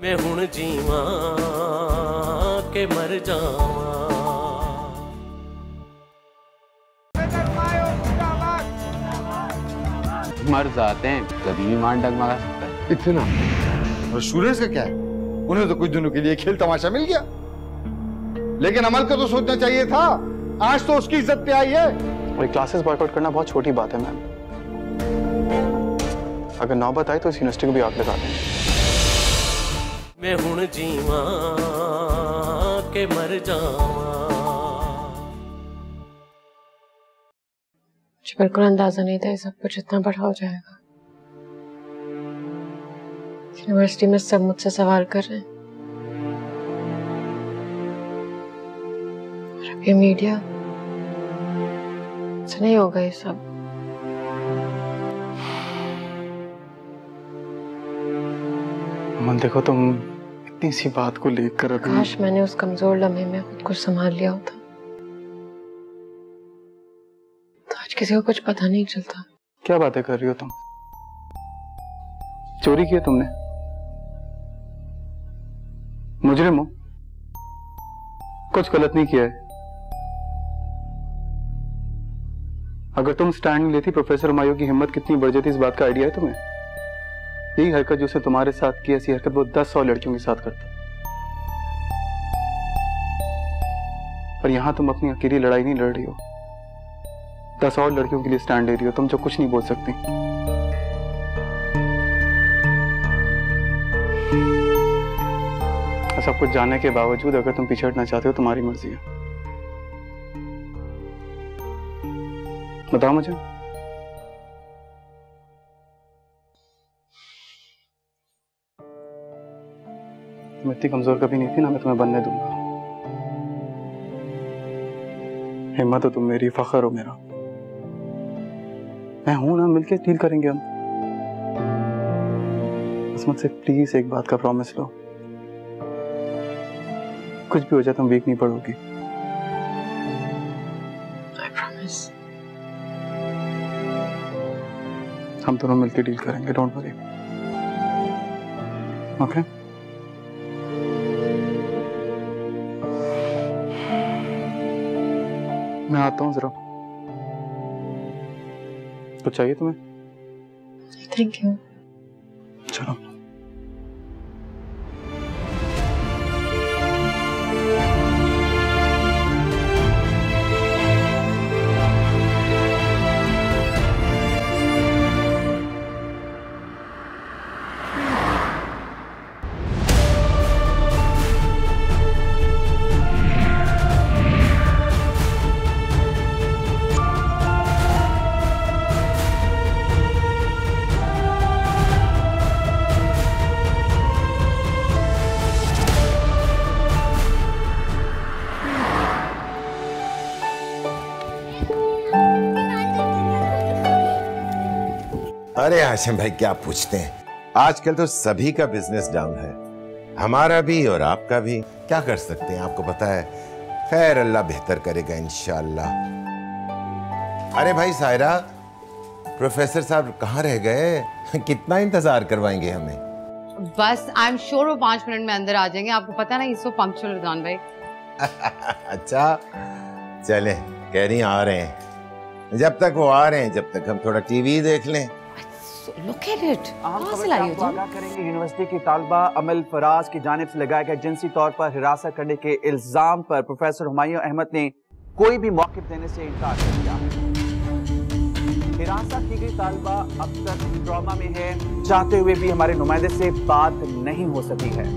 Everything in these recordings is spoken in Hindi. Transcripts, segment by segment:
मैं हुण जीवा के मर जावा। मर जाते हैं, कभी भी मान डगमगा सकता है। इतना और स्टूडेंट्स का क्या है, उन्हें तो कुछ दिनों के लिए खेल तमाशा मिल गया, लेकिन अमल का तो सोचना चाहिए था। आज तो उसकी इज्जत पे आई है। और क्लासेस बॉयकॉट करना बहुत छोटी बात है मैम। अगर नौबत आई तो इस यूनिवर्सिटी को भी आग लगा दें। मैं हुण जीवा के मर जावा। मुझे बिल्कुल अंदाजा नहीं था ये सब कुछ इतना बड़ा हो जाएगा। यूनिवर्सिटी में सब मुझसे सवाल कर रहे हैं और अब ये मीडिया से नहीं होगा ये सब। अमन देखो, तुम इतनी सी बात को लेकर अभी। काश मैंने उस कमजोर लम्हे में खुद को संभाल लिया होता तो आज किसी को कुछ पता नहीं चलता। क्या बातें कर रही हो तुम? चोरी की है तुमने? मुजरिम हो, कुछ गलत नहीं किया है। अगर तुम स्टैंड नहीं लेती, प्रोफेसर हुमायूं की हिम्मत कितनी बढ़ जाती, इस बात का आइडिया है तुम्हें? यही हरकत जो उसने तुम्हारे साथ की, ऐसी हरकत वो 10 और लड़कियों के साथ करता। पर यहां तुम अपनी अकेली लड़ाई नहीं लड़ रही हो, 10 और लड़कियों के लिए स्टैंड ले रही हो, तुम जो कुछ नहीं बोल सकती। सब कुछ जानने के बावजूद अगर तुम पीछे हटना चाहते हो, तुम्हारी मर्जी है। बताओ मुझे। तुम इतनी कमजोर कभी नहीं थी ना, मैं तुम्हें बनने दूंगा। हिम्मत हो तुम मेरी, फख्र हो मेरा। मैं हूं ना, मिलके डील करेंगे हम। बस मुझसे प्लीज एक बात का प्रॉमिस लो, कुछ भी हो जाए तुम वीक नहीं पड़ोगी। I promise. हम दोनों मिलके डील करेंगे, डोंट वरी। ओके? मैं आता हूँ जरा। कुछ चाहिए तुम्हें? Thank you. चलो। अरे हाशिम भाई, क्या पूछते हैं, आजकल तो सभी का बिजनेस डाउन है, हमारा भी और आपका भी। क्या कर सकते हैं, आपको पता है। खैर, अल्लाह बेहतर करेगा इंशाअल्लाह। अरे भाई सायरा, प्रोफेसर साहब कहाँ रह गए? कितना इंतजार करवाएंगे हमें? बस आई एम श्योर वो 5 मिनट में अंदर आ जाएंगे। आपको पता ना, इसो पंक्चुअल रिजवान भाई। अच्छा चले, कह रही आ रहे हैं। जब तक वो आ रहे हैं, जब तक हम थोड़ा टीवी देख लें। Look at it. कहाँ से लाई हो तुम? करेंगे यूनिवर्सिटी की तालबा अमल फराज की जानिब से लगाए गए जिनसी तौर पर हिरासत करने के इल्जाम पर प्रोफेसर हुमायूं अहमद ने कोई भी मौक़िफ़ देने से इनकार कर दिया। हिरासत की गई तालबा अब तक ट्रॉमा में है, चाहते हुए भी हमारे नुमाइंदे से बात नहीं हो सकी है।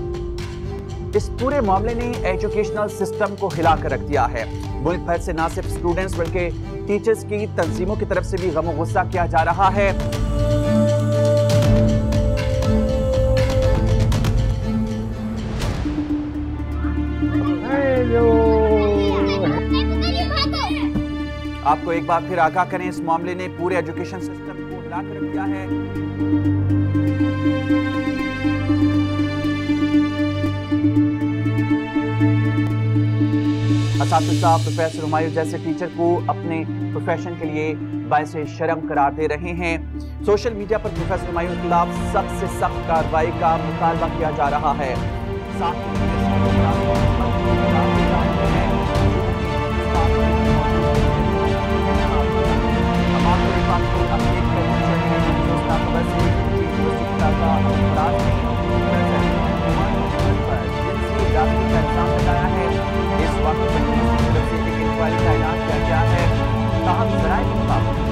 इस पूरे मामले ने एजुकेशनल सिस्टम को हिला कर रख दिया है। मुल्क भर से न सिर्फ स्टूडेंट्स बल्कि टीचर्स की तंजीमों की तरफ से भी गम और गुस्सा किया जा रहा है। आपको एक बार फिर आगाह करें, इस मामले ने पूरे एजुकेशन सिस्टम को हिला कर रख दिया है। असातिज़ा प्रोफेसर हुमायूं जैसे टीचर को अपने प्रोफेशन के लिए बाइसे शर्म करार दे रहे हैं। सोशल मीडिया पर प्रोफेसर हुमायूं के खिलाफ सख्त से सख्त कार्रवाई का मुतालबा किया जा रहा है। साथ ही इस वक्त एक इंक्वायरी का ऐलान किया गया है। ताहम ज़राए के मुताबिक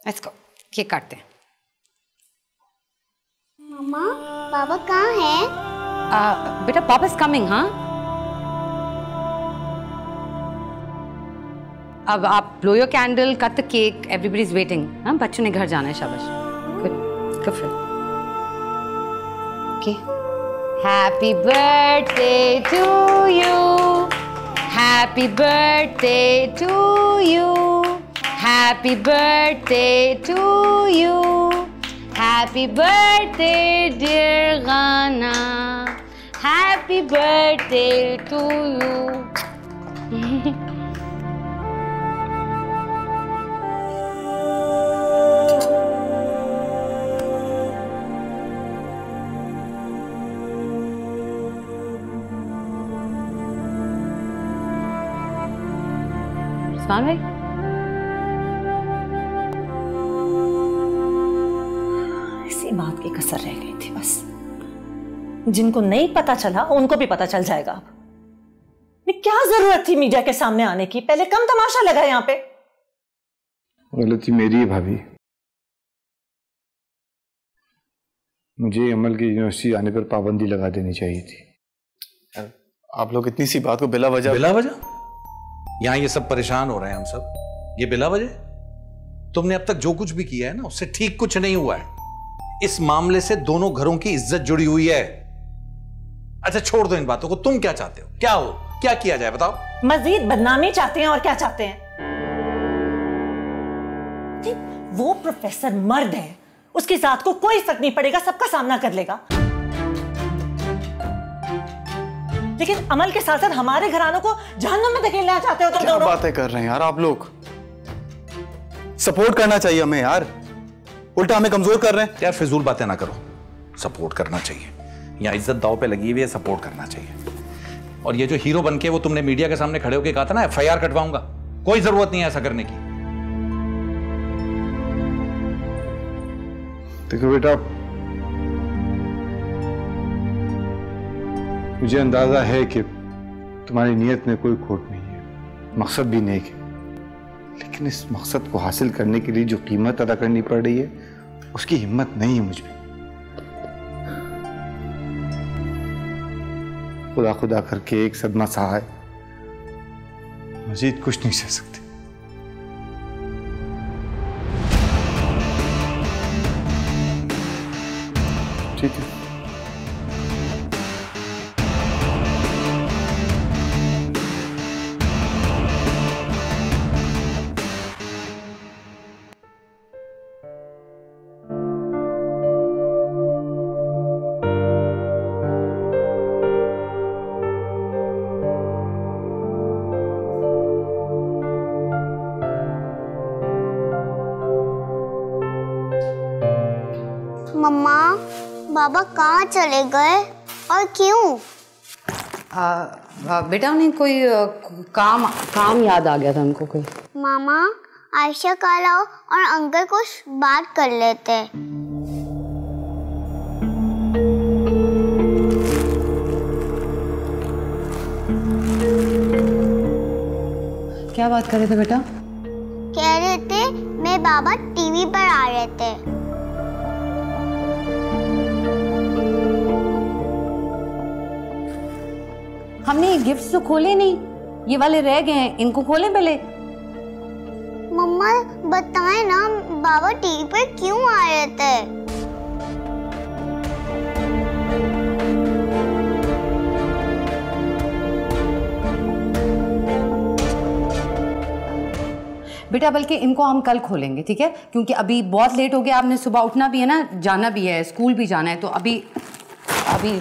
लेट्स गो, केक काटते हैं। मम्मा, पापा कहाँ है? बेटा पापा इज कमिंग। हाँ, अब आप blow your candle, cut the cake, everybody is waiting. हाँ, बच्चों ने घर जाना है। शाबाश, good, good for okay. Happy birthday to you, happy birthday to you, happy birthday to you, happy birthday dear गाना, happy birthday to you. Usman भाई, इसी बात की कसर रह गई थी बस। जिनको नहीं पता चला उनको भी पता चल जाएगा। अब क्या जरूरत थी मीडिया के सामने आने की? पहले कम तमाशा लगा यहाँ पे। गलती मेरी है भाभी, मुझे अमल की यूनिवर्सिटी आने पर पाबंदी लगा देनी चाहिए थी। आप लोग इतनी सी बात को बिला वजह यहाँ ये सब परेशान हो रहे हैं हम सब, ये बिला वजह? तुमने अब तक जो कुछ भी किया है ना, उससे ठीक कुछ नहीं हुआ है। इस मामले से दोनों घरों की इज्जत जुड़ी हुई है। अच्छा छोड़ दो इन बातों को, तुम क्या चाहते हो? क्या हो, क्या किया जाए बताओ? मजीद बदनामी चाहते हैं और क्या चाहते हैं? वो प्रोफेसर मर्द है, उसकी जात को कोई फर्क नहीं पड़ेगा, सबका सामना कर लेगा। लेकिन अमल के साथ साथ हमारे घरानों को जहन्नुम में धकेलना चाहते हो तुम दोनों। क्या बातें कर रहे हैं यार आप लोग? सपोर्ट करना चाहिए हमें यार, उल्टा हमें कमजोर कर रहे हैं। यार फिजूल बातें ना करो, सपोर्ट करना चाहिए। यहाँ इज्जत दाव पे लगी हुई है, सपोर्ट करना चाहिए। और ये जो हीरो बनके वो तुमने मीडिया के सामने खड़े होकर कहा था ना FIR कटवाऊंगा, कोई जरूरत नहीं है ऐसा करने की। देखो बेटा, मुझे अंदाजा है कि तुम्हारी नीयत में कोई खोट नहीं है, मकसद भी नेक है, लेकिन इस मकसद को हासिल करने के लिए जो कीमत अदा करनी पड़ रही है उसकी हिम्मत नहीं है मुझ में। खुदा खुदा करके एक सदमा सहा है, मजीद कुछ नहीं सह सकते। ठीक है, मम्मा, बाबा कहाँ चले गए और क्यों? बेटा उन्हें कोई काम याद आ गया था उनको कोई। मामा, आयशा का लाओ और अंकल कुछ बात कर लेते। क्या बात कर रहे थे बेटा? कह रहे थे मेरे बाबा टीवी पर आ रहे थे। हमने ये गिफ्ट्स तो खोले नहीं, ये वाले रह गए हैं, इनको खोलें पहले। मम्मा बताएं ना, बाबा टीवी पर क्यों आ रहे थे? बेटा बल्कि इनको हम कल खोलेंगे, ठीक है? क्योंकि अभी बहुत लेट हो गया, आपने सुबह उठना भी है ना, जाना भी है, स्कूल भी जाना है, तो अभी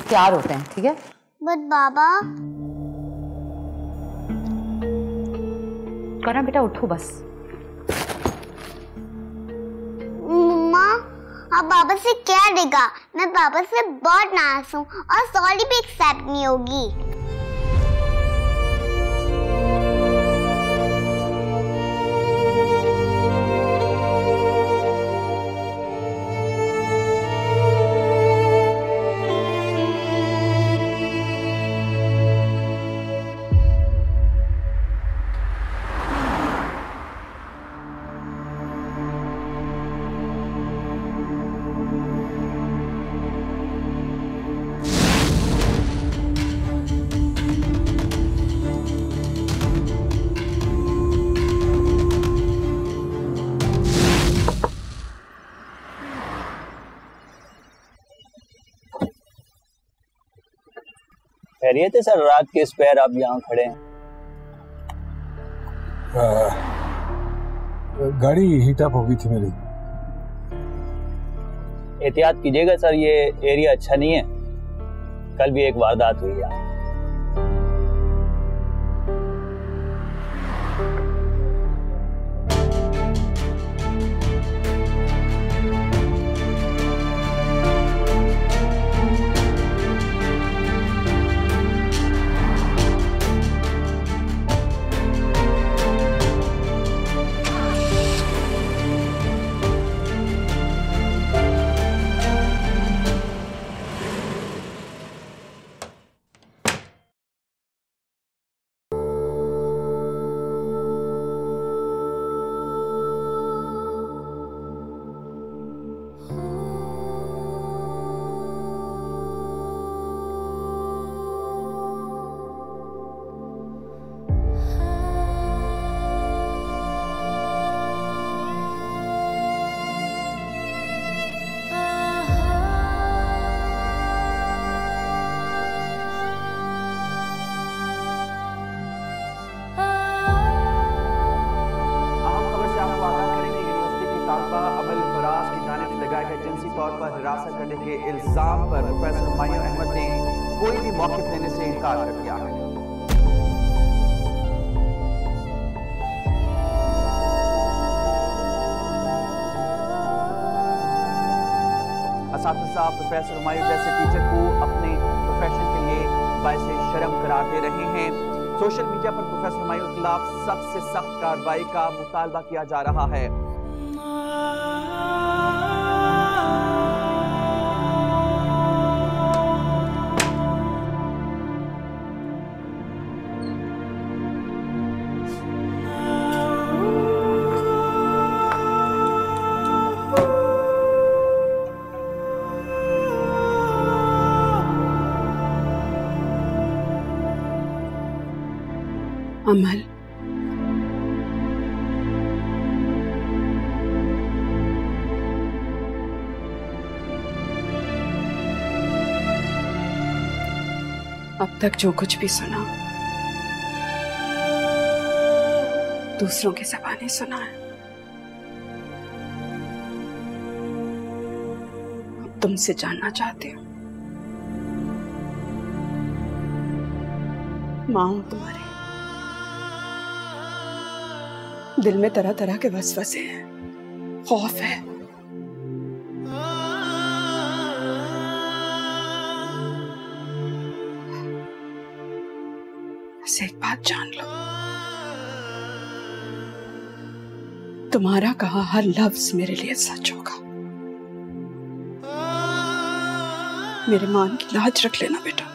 तैयार होते हैं, ठीक है? बट बाबा। करा बेटा, उठो बस। मम्मा आप बाबा से क्या देगा? मैं बाबा से बहुत नाराज हूँ और सॉरी भी एक्सेप्ट नहीं होगी। खैरियत है सर, रात के स्पेयर आप यहाँ खड़े हैं? गाड़ी हीट अप हो गई थी मेरी। एहतियात कीजिएगा सर, ये एरिया अच्छा नहीं है। कल भी एक वारदात हुई है। हिरासत करने के इल्जाम पर प्रोफेसर हुमायूं अहमद ने कोई भी मौक़िफ़ लेने से इनकार कर दिया है। असातिज़ा प्रोफेसर हुमायूं जैसे टीचर को अपने प्रोफेशन के लिए बाइसे शर्म करार दे रहे हैं। सोशल मीडिया पर प्रोफेसर हुमायूं के खिलाफ सख्त से सख्त कार्रवाई का मुतालबा किया जा रहा है। अमल, अब तक जो कुछ भी सुना दूसरों की ज़बानी सुना है। अब तुमसे जानना चाहती हूँ। माँ हूं तुम्हारी, दिल में तरह तरह के वसवसे हैं, खौफ है। बस एक बात जान लो, तुम्हारा कहा हर लफ्ज मेरे लिए सच होगा। मेरे मान की लाज रख लेना बेटा।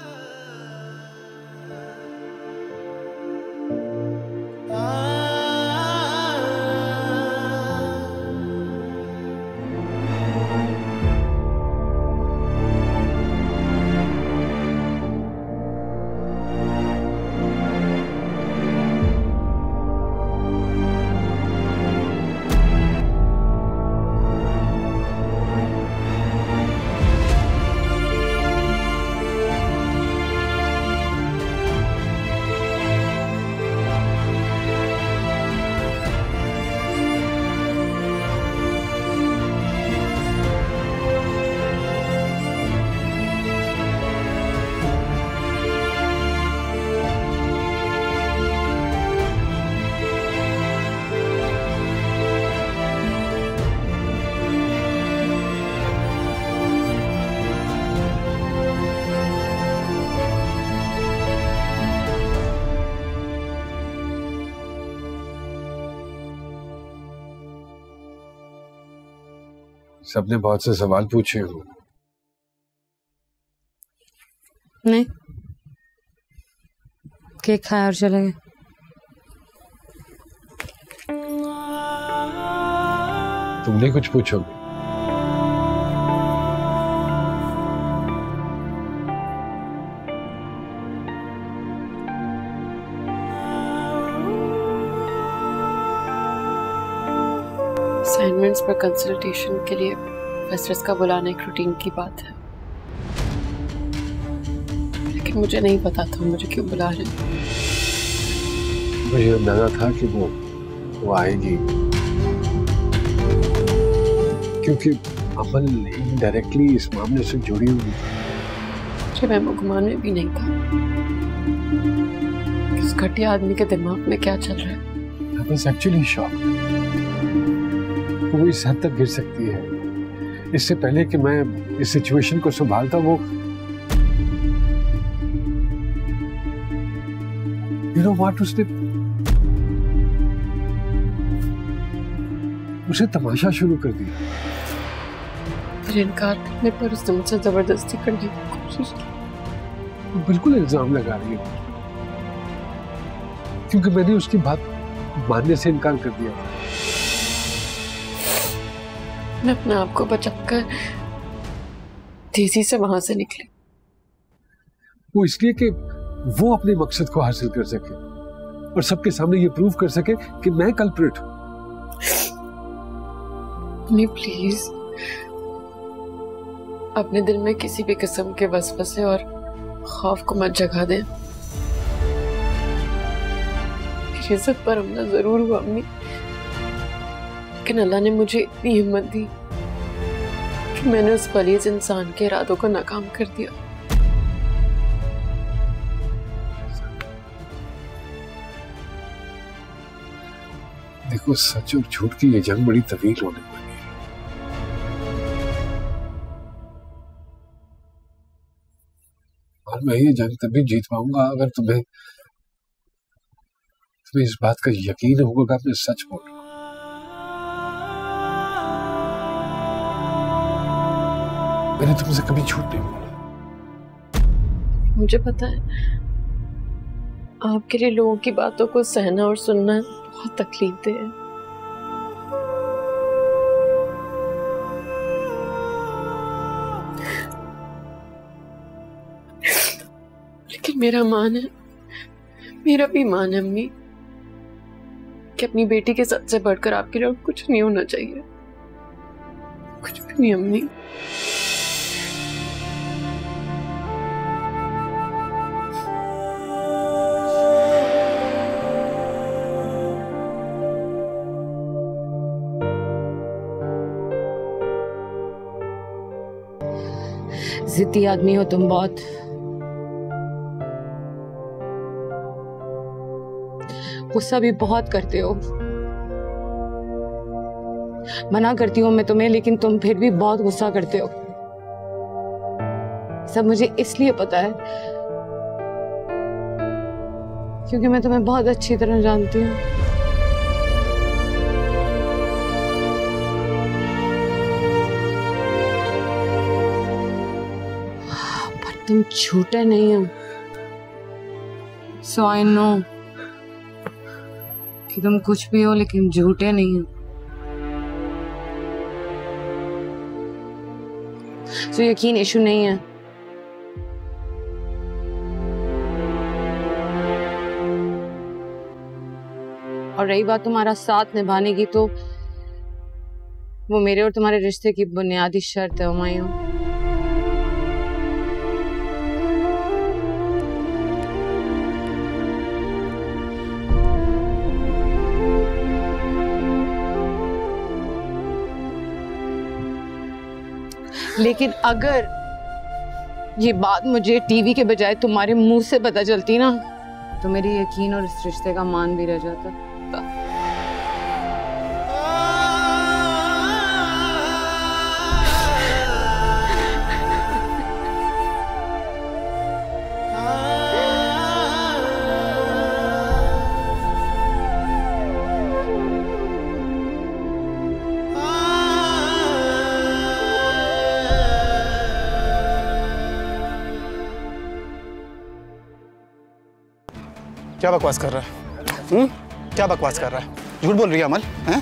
सबने बहुत से सवाल पूछे हो। नहीं, केक खाया और चले गए। तुमने कुछ पूछोगे? असाइनमेंट्स पर कंसल्टेशन के लिए प्रोफेसर्स का बुलाना एक रूटीन की बात है, लेकिन मुझे नहीं पता था मुझे क्यों बुला रहे हैं। मुझे अंदाजा था कि वो आएगी, क्योंकि अमल इनडायरेक्टली इस मामले से जुड़ी हुई थी। मुझे महबूब गुमान में भी नहीं था कि उस घटिया आदमी के दिमाग में क्या चल रहा है। I was actually shocked। वो इस हद तक गिर सकती है। इससे पहले कि मैं इस सिचुएशन को संभालता, वो you know what, उसे तमाशा शुरू कर दिया। फिर इनकार करने पर उसने मुझसे जबरदस्ती करने की कोशिश की। वो बिल्कुल इल्जाम लगा रही है, क्योंकि मैंने उसकी बात मानने से इनकार कर दिया था। मैं अपने आप को बचाकर तेजी से वहां से निकली। वो इसलिए कि वो अपने मकसद को हासिल कर सके और सबके सामने ये प्रूव कर सके कि मैं कल्प्रिट हूं। नहीं, प्लीज अपने दिल में किसी भी किस्म के वसवसे और खौफ को मत जगा दें। मेरी इज्जत पर हमला जरूर हुआ अम्मी, लेकिन अल्लाह ने मुझे इतनी हिम्मत दी कि मैंने उस पलीज इंसान के इरादों को नाकाम कर दिया। देखो, सच और झूठ की ये जंग बड़ी तवील होने वाली है, और मैं ये जंग तभी जीत पाऊंगा अगर तुम्हें इस बात का यकीन होगा कि मैं सच बोल रहा हूं। मैंने तुमसे कभी झूठ नहीं बोला। मुझे पता है आपके लिए लोगों की बातों को सहना और सुनना बहुत तकलीफ दे है, लेकिन मेरा मान है, मेरा भी मान है अम्मी, कि अपनी बेटी के सच से बढ़कर आपके लिए कुछ नहीं होना चाहिए, कुछ भी नहीं अम्मी। जिद्दी आदमी हो तुम बहुत। गुस्सा भी बहुत करते हो। मना करती हूँ मैं तुम्हें, लेकिन तुम फिर भी बहुत गुस्सा करते हो। सब मुझे इसलिए पता है क्योंकि मैं तुम्हें बहुत अच्छी तरह जानती हूँ। पर तुम झूठे नहीं हो। सो आई नो कि तुम कुछ भी हो, लेकिन झूठे नहीं हो। तो यकीन इशू नहीं है। और रही बात तुम्हारा साथ निभाने की, तो वो मेरे और तुम्हारे रिश्ते की बुनियादी शर्त है हुमायूं। लेकिन अगर ये बात मुझे टीवी के बजाय तुम्हारे मुंह से पता चलती ना, तो मेरी यकीन और इस रिश्ते का मान भी रह जाता। क्या बकवास कर रहा है? क्या बकवास कर रहा है? झूठ बोल रही है अमल? हैं?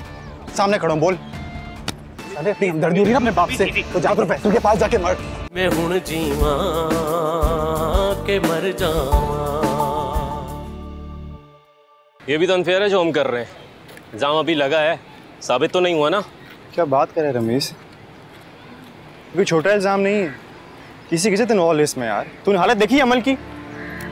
सामने खड़ा हूं, बोल। अरे इतनी हमदर्दी हो रही है ना अपने बाप से, तो जा प्रोफेसर के पास जाके मर। मैं हुण जीवा के मर जावा। ये भी तो अनफेयर है जो हम कर रहे हैं। इल्जाम अभी लगा है, साबित तो नहीं हुआ ना। क्या बात कर रहे रमेश? कोई छोटा इल्जाम नहीं है, किसी किसी तो इन्वॉल्व इसमें यार। तूने हालत देखी अमल की?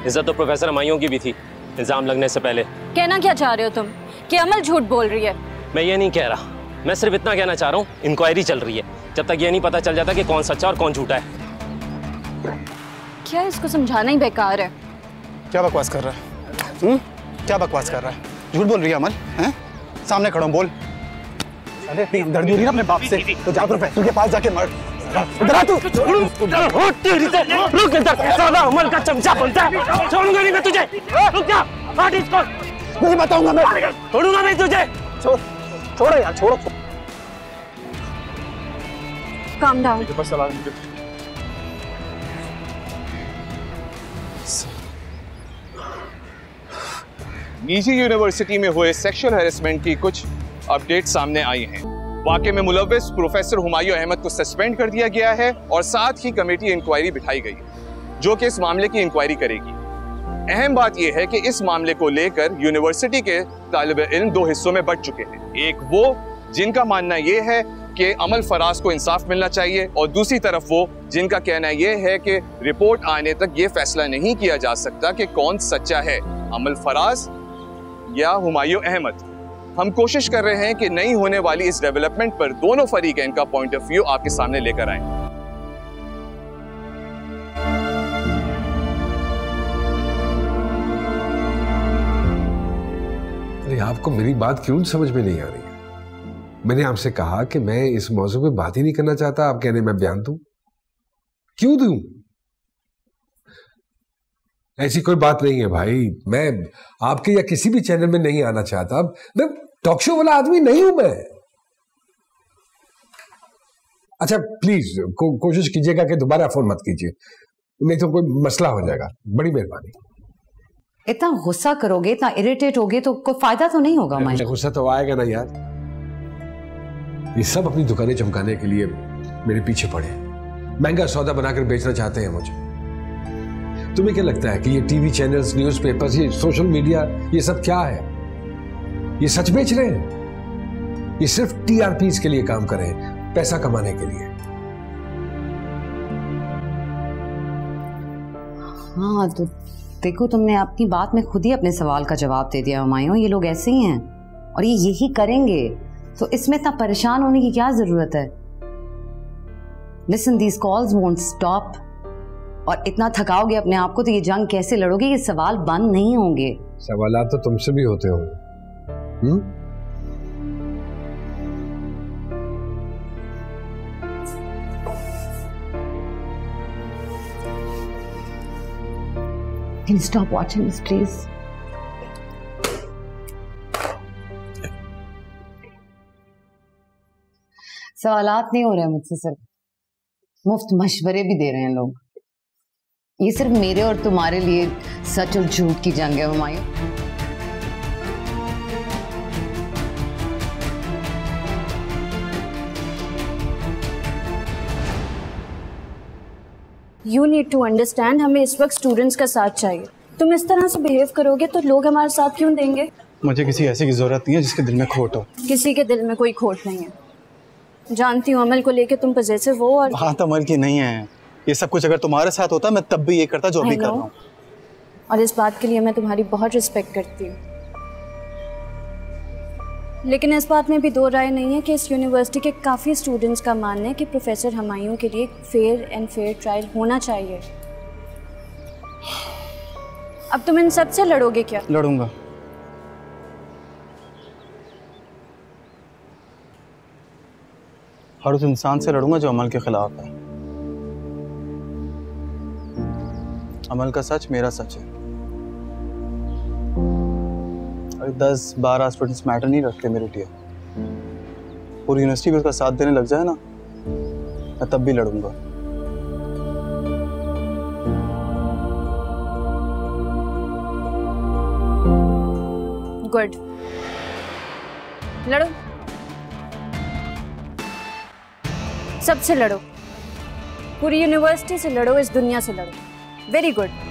इज्जत तो प्रोफेसर हमायूं की भी थी इल्जाम लगने से पहले। कहना क्या चाह रहे हो तुम कि अमल झूठ बोल रही है? मैं ये नहीं कह रहा, मैं सिर्फ इतना कहना चाह रहा हूँ, इंक्वायरी चल रही है। जब तक ये नहीं पता चल जाता कि कौन सच्चा और कौन झूठा है। क्या इसको समझाना ही बेकार है? क्या बकवास कर रहा है? क्या बकवास कर रहा है? झूठ बोल रही है अमल? हैं? सामने खड़ा हूं, बोल। अरे इतनी हमदर्दी हो रही है ना अपने बाप से, तो जा प्रोफेसर के पास जाके मर। इधर आ तू। रुक इधर, साला अमल का चमचा बनता है। छोड़ूंगा नहीं मैं तुझे। रुक जा, हट इसको। नहीं बताऊंगा मैं। छोड़ूंगा मैं तुझे। छोड़ो यार, छोड़ो। Calm down. निजी यूनिवर्सिटी में हुए सेक्सुअल हैरेसमेंट की कुछ अपडेट सामने आई हैं। वाकये में मुलव्विस प्रोफेसर हुमायूं अहमद को सस्पेंड कर दिया गया है और साथ ही कमेटी इंक्वायरी बिठाई गई है जो कि इस मामले की इंक्वायरी करेगी। अहम बात यह है कि इस मामले को लेकर यूनिवर्सिटी के तालिब इल्म दो हिस्सों में बंट चुके हैं। एक वो जिनका मानना यह है कि अमल फराज को इंसाफ मिलना चाहिए, और दूसरी तरफ वो जिनका कहना यह है कि रिपोर्ट आने तक ये फैसला नहीं किया जा सकता कि कौन सच्चा है, अमल फराज या हुमायूं अहमद। हम कोशिश कर रहे हैं कि नहीं होने वाली इस डेवलपमेंट पर दोनों फरीकैन का पॉइंट ऑफ व्यू आपके सामने लेकर आए। अरे आपको मेरी बात क्यों समझ में नहीं आ रही है? मैंने आपसे कहा कि मैं इस मौजू पे बात ही नहीं करना चाहता, आप कहने मैं बयान दूं? क्यों दूं? ऐसी कोई बात नहीं है भाई, मैं आपके या किसी भी चैनल में नहीं आना चाहता। मैं टॉक शो वाला आदमी नहीं हूं मैं। अच्छा प्लीज कोशिश कीजिएगा कि दोबारा फोन मत कीजिए, नहीं तो कोई मसला हो जाएगा। बड़ी मेहरबानी। इतना गुस्सा करोगे, इतना इरिटेट होगे तो कोई फायदा तो नहीं होगा। मैं गुस्सा तो आएगा ना यार, ये सब अपनी दुकानें चमकाने के लिए मेरे पीछे पड़े, महंगा सौदा बनाकर बेचना चाहते हैं मुझे। तुम्हें क्या लगता है कि ये टीवी चैनल्स, न्यूज़पेपर्स, ये सोशल मीडिया, ये सब क्या है? ये सच बेच रहे हैं? ये सिर्फ टीआरपीस के लिए काम कर रहे हैं, पैसा कमाने के लिए। हाँ तो देखो, तुमने अपनी बात में खुद ही अपने सवाल का जवाब दे दिया हुमायूं। ये लोग ऐसे ही हैं और ये यही करेंगे, तो इसमें इतना परेशान होने की क्या जरूरत है? Listen, these calls won't stop. और इतना थकाओगे अपने आप को तो ये जंग कैसे लड़ोगे? ये सवाल बंद नहीं होंगे। सवालात तो तुमसे भी होते होंगे। Can you stop watching this, please? सवालात नहीं हो रहे हैं मुझसे, सिर्फ मुफ्त मशवरे भी दे रहे हैं लोग। ये सिर्फ मेरे और तुम्हारे लिए सच और झूठ की जंग है Humayun. You need to understand, हमें इस वक्त स्टूडेंट्स का साथ चाहिए। तुम इस तरह से बिहेव करोगे तो लोग हमारा साथ क्यों देंगे? मुझे किसी ऐसे की जरूरत नहीं है जिसके दिल में खोट हो। किसी के दिल में कोई खोट नहीं है। जानती हूँ अमल को लेके तुम पॉजिटिव हो, और बात अमल की नहीं है। ये सब कुछ अगर तुम्हारे साथ होता मैं तब भी ये करता जो अभी कर रहा हूँ। और इस बात के लिए मैं तुम्हारी बहुत रिस्पेक्ट करती हूँ, लेकिन इस बात में भी दो राय नहीं है कि इस यूनिवर्सिटी के काफ़ी स्टूडेंट्स का मानना है कि प्रोफेसर हुमायूं के लिए फेयर ट्रायल होना चाहिए। अब तुम इन सब से लड़ोगे क्या? लड़ूंगा। हर उस इंसान से लड़ूंगा जो अमल के खिलाफ है। अमल का सच मेरा सच है। 10-12 स्टूडेंट्स मैटर नहीं रखते मेरे लिए। पूरी यूनिवर्सिटी भी उसका साथ देने लग जाए ना, मैं तब भी लड़ूंगा। गुड, लड़ो, सबसे लड़ो, पूरी यूनिवर्सिटी से लड़ो, इस दुनिया से लड़ो। Very good.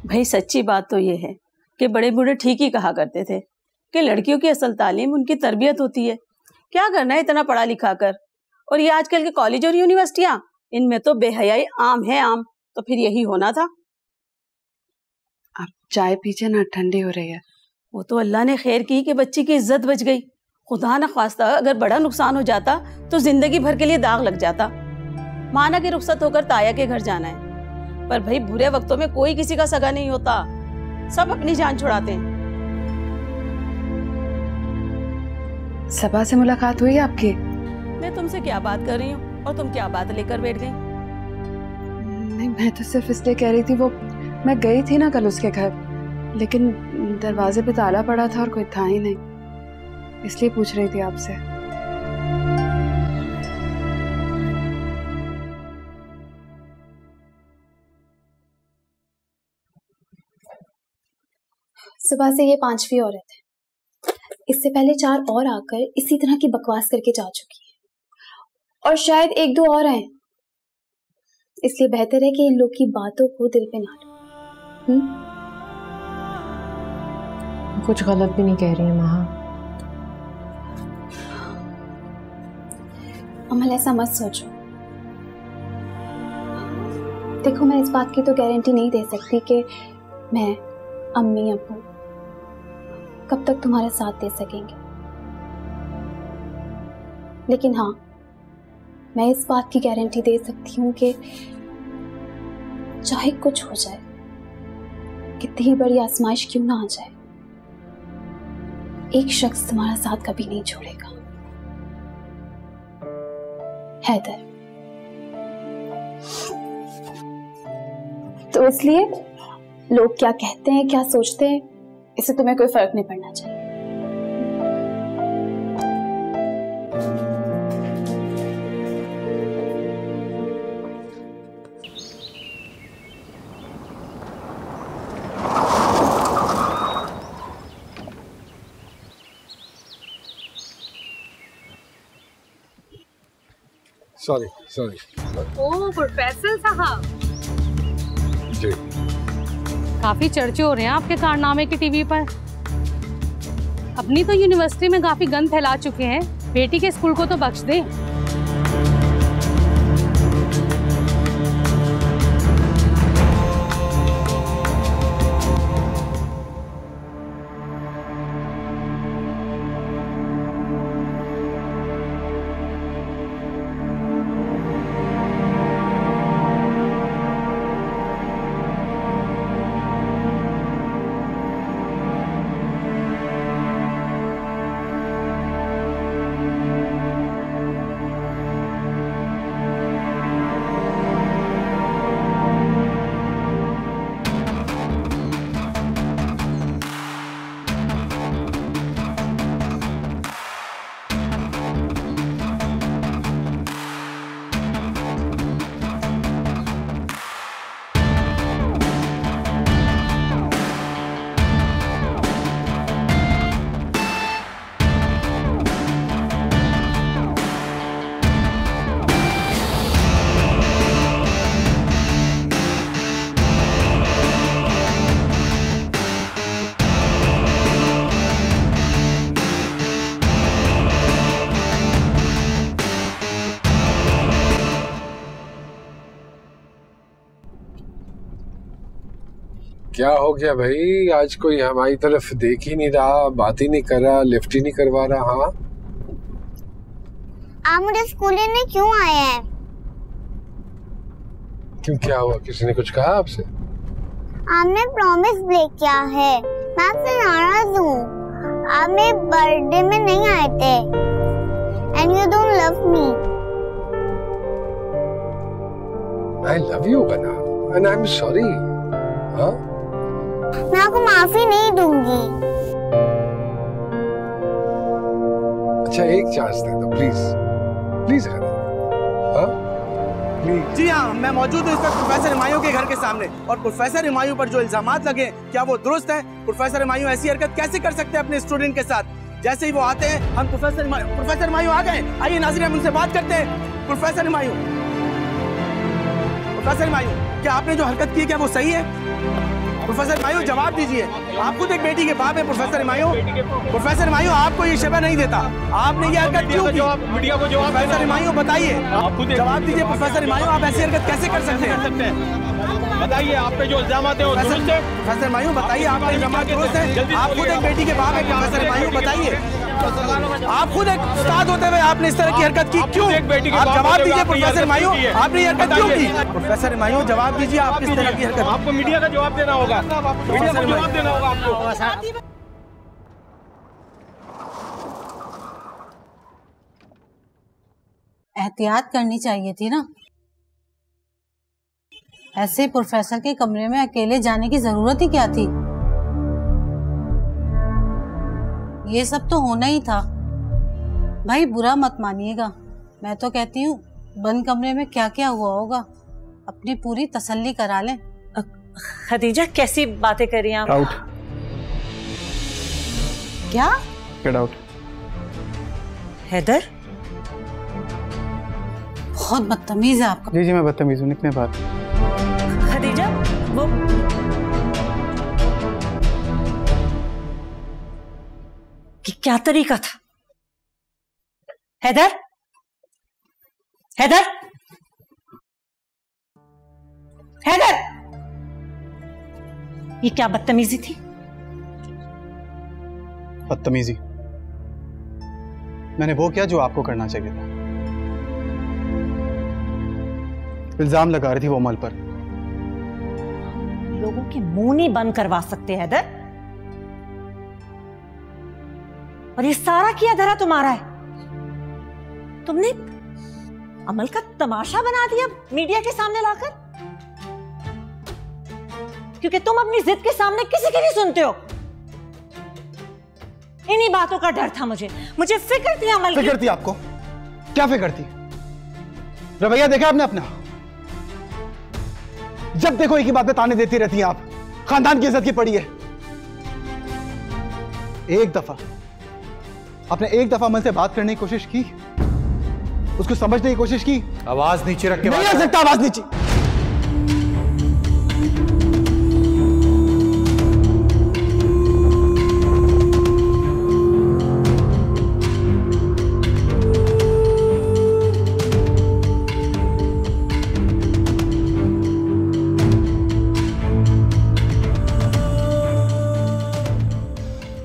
भाई सच्ची बात तो ये है कि बड़े बूढ़े ठीक ही कहा करते थे कि लड़कियों की असल तालीम उनकी तरबियत होती है। क्या करना है इतना पढ़ा लिखा कर। और ये आजकल के कॉलेज और यूनिवर्सिटियां, इनमें तो बेहयाई आम है आम। तो फिर यही होना था। आप चाय पीजिए ना, ठंडी हो रही है। वो तो अल्लाह ने खैर की कि बच्ची की इज्जत बच गई। खुदा न ख्वास्ता अगर बड़ा नुकसान हो जाता तो जिंदगी भर के लिए दाग लग जाता। माना कि रुखसत होकर ताया के घर जाना है, पर भाई बुरे वक्तों में कोई किसी का सगा नहीं होता, सब अपनी जान छुड़ाते हैं। सबा से मुलाकात हुई आपकी? मैं तुमसे क्या बात कर रही हूँ और तुम क्या बात लेकर बैठ गई? नहीं, मैं तो सिर्फ इसलिए कह रही थी, वो मैं गई थी ना कल उसके घर, लेकिन दरवाजे पे ताला पड़ा था और कोई था ही नहीं, इसलिए पूछ रही थी आपसे। सुबह से ये 5वीं औरत है। इससे पहले 4 और आकर इसी तरह की बकवास करके जा चुकी है, और शायद 1-2 और आए। इसलिए बेहतर है कि इन लोग की बातों को दिल पे ना लो। कुछ गलत भी नहीं कह रही है महा। अमल ऐसा मत सोचो। देखो, मैं इस बात की तो गारंटी नहीं दे सकती कि मैं, अम्मी, अब्बू कब तक तुम्हारा साथ दे सकेंगे, लेकिन हाँ, मैं इस बात की गारंटी दे सकती हूँ कि चाहे कुछ हो जाए, कितनी बड़ी आजमाइश क्यों ना आ जाए, एक शख्स तुम्हारा साथ कभी नहीं छोड़ेगा। हैदर। तो इसलिए लोग क्या कहते हैं, क्या सोचते हैं, इससे तुम्हें कोई फर्क नहीं पड़ना चाहिए। Sorry sorry. ओ प्रोफेसर साहब, जी काफी चर्चे हो रहे हैं आपके कारनामे की टीवी पर। अपनी तो यूनिवर्सिटी में काफी गंद फैला चुके हैं, बेटी के स्कूल को तो बख्श दें। क्या हो गया भाई? आज कोई हमारी तरफ देख ही नहीं रहा, बात ही नहीं कर रहा, लिफ्ट ही नहीं करवा रहा। हाँ, आप मुझे स्कूल लेने क्यों आए हैं? क्यों, क्या हुआ? किसी ने कुछ कहा आपसे? आपने प्रॉमिस ब्रेक किया है, मैं आपसे नाराज हूँ। आप मेरे बर्थडे में नहीं आए थे, and you don't love me. I love you, Bana, and I'm sorry. हाँ? मैं आपको माफी नहीं दूंगी। अच्छा एक चांस दे दो प्लीज, प्लीज हनी। हाँ प्लीज। जी हाँ, मैं मौजूद हूँ इस वक्त प्रोफेसर हुमायूं के घर के सामने, और प्रोफेसर हुमायूं पर जो इल्जामात लगे क्या वो दुरुस्त है? प्रोफेसर हुमायूं ऐसी हरकत कैसे कर सकते हैं अपने स्टूडेंट के साथ? जैसे ही वो आते हैं हम प्रोफेसर हुमायूं आ गए, आइए नाज़रीन हम उनसे बात करते हैं। प्रोफेसर हुमायूं, क्या आपने जो हरकत की है क्या वो सही है? प्रोफेसर हुमायूं जवाब दीजिए, आप खुद एक बेटी के बाप है। प्रोफेसर हुमायूं आपको ये शबा नहीं देता, आपने ये हरकत क्यों की? मीडिया को जवाब। प्रोफेसर हुमायूं बताइए, जवाब दीजिए। प्रोफेसर हुमायूं आप ऐसी हरकत कैसे कर सकते हैं? बताइए, आप पे जो इल्जाम है वो दुरुस्त है? प्रोफेसर हुमायूं बताइए, आपके इल्जाम दुरुस्त है? आप खुद एक बेटी के बाप है। प्रोफेसर हुमायूं बताइए, आप खुद एक उस्ताद होते हुए आपने इस तरह की हरकत की क्यों? आप जवाब दीजिए प्रोफेसर हुमायूं, आपने ये हरकत क्यों की? प्रोफेसर हुमायूं जवाब दीजिए, आप किस तरह की हरकत? आपको मीडिया का जवाब देना होगा, मीडिया को जवाब देना होगा आपको। एहतियात करनी चाहिए थी ना, ऐसे प्रोफेसर के कमरे में अकेले जाने की जरूरत ही क्या थी? ये सब तो होना ही था। भाई बुरा मत मानिएगा, मैं तो कहती हूँ बंद कमरे में क्या क्या हुआ होगा अपनी पूरी तसल्ली करा लें। खदीजा कैसी बातें कर रही हैं आप? आउट। क्या? Get out. हैदर बहुत बदतमीज है आपका। जी जी मैं बदतमीज हूँ, निकले बात। खदीजा वो क्या तरीका था? हैदर, हैदर, हैदर, ये क्या बदतमीजी थी? बदतमीजी मैंने वो किया जो आपको करना चाहिए था। इल्जाम लगा रही थी वो अमल पर। लोगों के मुंह नहीं बंद करवा सकते हैदर, और ये सारा किया धरा तुम्हारा है। तुमने अमल का तमाशा बना दिया मीडिया के सामने लाकर, क्योंकि तुम अपनी जिद के सामने किसी की नहीं सुनते हो। इन्हीं बातों का डर था मुझे फिक्र थी अमल की। फिक्र थी आपको? क्या फिक्र थी? रवैया देखा आपने अपना? जब देखो एक ही बात पे ताने देती रहती हैं आप। खानदान की इज्जत की पड़ी है। आपने एक दफा अमल से बात करने की कोशिश की, उसको समझने की कोशिश की? आवाज नीचे रख के नहीं आ सकता आवाज नीचे।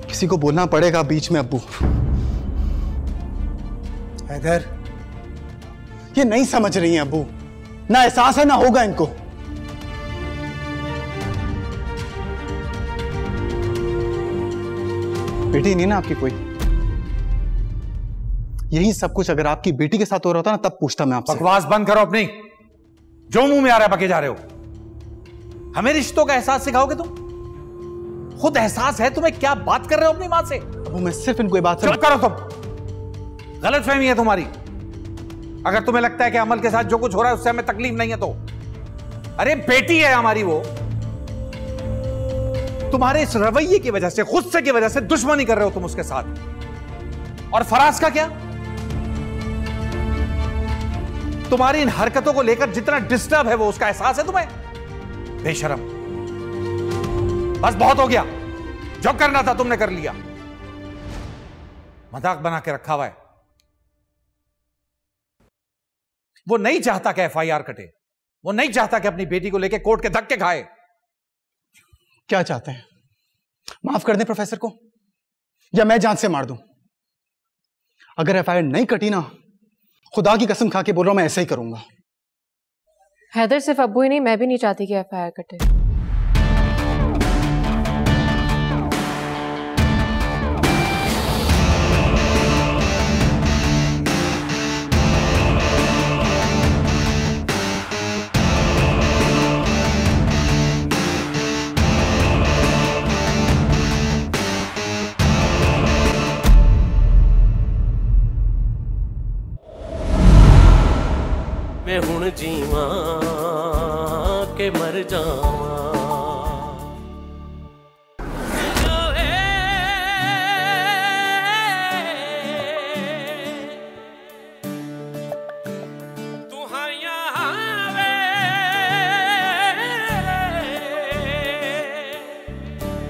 किसी को बोलना पड़ेगा बीच में। अब्बू हैदर ये नहीं समझ रही हैं अब्बू, ना एहसास है ना होगा इनको। बेटी नहीं ना आपकी कोई? यही सब कुछ अगर आपकी बेटी के साथ हो रहा होता ना तब पूछता मैं आपसे। बकवास बंद करो अपनी, जो मुंह में आ रहा है बके जा रहे हो। हमें रिश्तों का एहसास सिखाओगे तुम? खुद एहसास है तुम्हें? क्या बात कर रहे हो अपनी मां से? अबू मैं सिर्फ इनको ये बात। चुप करो तुम, गलतफहमी है तुम्हारी। अगर तुम्हें लगता है कि अमल के साथ जो कुछ हो रहा है उससे हमें तकलीफ नहीं है तो, अरे बेटी है हमारी वो। तुम्हारे इस रवैये की वजह से, गुस्से की वजह से दुश्मनी कर रहे हो तुम उसके साथ। और फराज का क्या? तुम्हारी इन हरकतों को लेकर जितना डिस्टर्ब है वो उसका एहसास है तुम्हें? बेशरम, बस बहुत हो गया। जो करना था तुमने कर लिया। मजाक बना के रखा हुआ है। वो नहीं चाहता कि एफआईआर कटे, वो नहीं चाहता कि अपनी बेटी को लेके कोर्ट के धक्के खाए। क्या चाहते हैं? माफ कर दें प्रोफेसर को, या मैं जान से मार दूं? अगर एफआईआर नहीं कटी ना, खुदा की कसम खा के बोल रहा हूं मैं ऐसा ही करूंगा। हैदर सिर्फ अब्बू ही नहीं, मैं भी नहीं चाहती कि एफआईआर कटे। जीवा के मर जावा।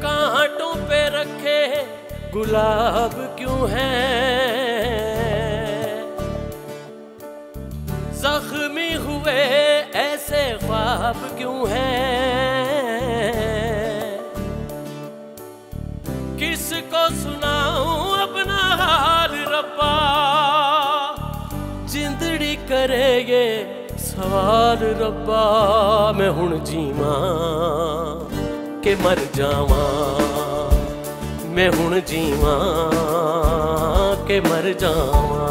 कांटों पे रखे गुलाब क्यों है, जख्मी हुए ऐसे ख्वाब क्यों हैं, किसको सुनाऊं अपना हाल रब्बा, जिंदड़ी करे ये सवाल रब्बा। मैं हुण जीवा के मर जावा, मैं हुण जीवा के मर जावा।